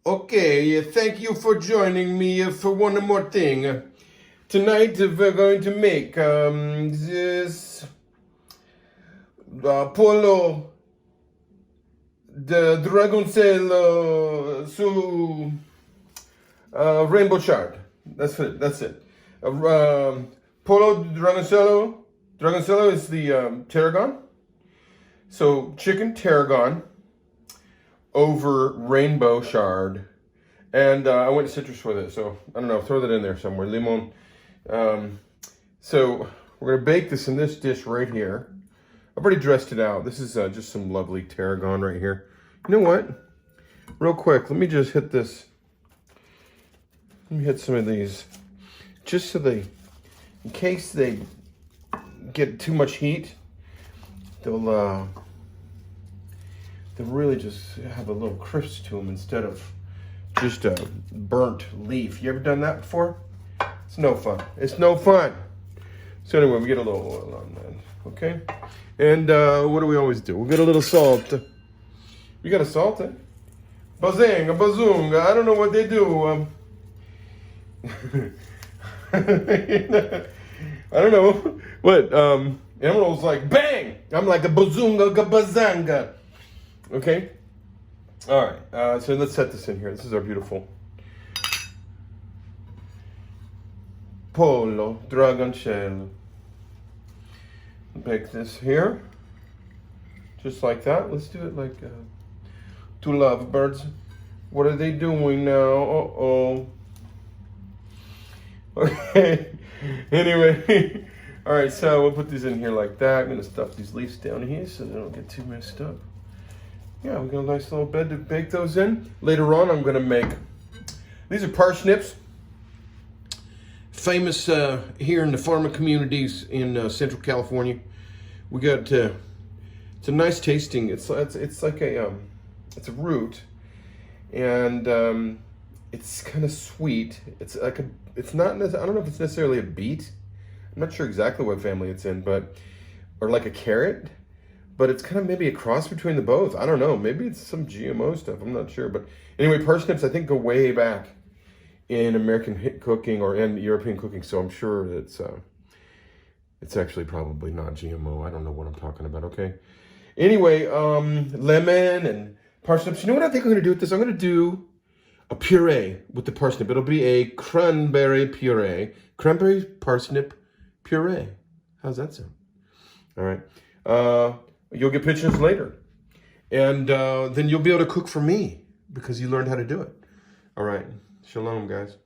Okay, thank you for joining me for one more thing. Tonight we're going to make this Pollo, the Dragoncello, Rainbo Chard. That's it. That's it. Pollo Dragoncello. Dragoncello is the Tarragon. So chicken Tarragon over Rainbo Chard, and I went citrus with it, so I don't know, throw that in there somewhere, limon. So we're gonna bake this in this dish right here. I've already dressed it out. This is just some lovely tarragon right here. You know what? Real quick, let me just hit this. Let me hit some of these, just so they, in case they get too much heat, they'll really just have a little crisp to them instead of just a burnt leaf. You ever done that before? It's no fun. It's no fun. So anyway, we get a little oil on that, okay? And what do we always do? We get a little salt. You got to salt it? Bazinga, Bazoonga, I don't know what they do. I don't know. What? Emerald's like, bang! I'm like a Bazoonga, Bazanga. Okay? All right, so let's set this in here. This is our beautiful Pollo, Dragoncello. Bake this here, just like that. Let's do it like two lovebirds. What are they doing now? Uh-oh. Okay, anyway. All right, so we'll put these in here like that. I'm gonna stuff these leaves down here so they don't get too messed up. Yeah, we got a nice little bed to bake those in. Later on, I'm gonna make, these are parsnips. Famous here in the farming communities in Central California. We got, it's a nice tasting, it's like a, it's a root. And it's kind of sweet. It's like a, it's not, I don't know if it's necessarily a beet. I'm not sure exactly what family it's in, but, or like a carrot. But it's kind of maybe a cross between the both. I don't know. Maybe it's some GMO stuff. I'm not sure. But anyway, parsnips, I think, go way back in American cooking or in European cooking. So I'm sure it's actually probably not GMO. I don't know what I'm talking about, okay? Anyway, lemon and parsnips. You know what I think I'm going to do with this? I'm going to do a puree with the parsnip. It'll be a cranberry puree. Cranberry parsnip puree. How's that sound? All right. You'll get pictures later. And then you'll be able to cook for me because you learned how to do it. All right. Shalom, guys.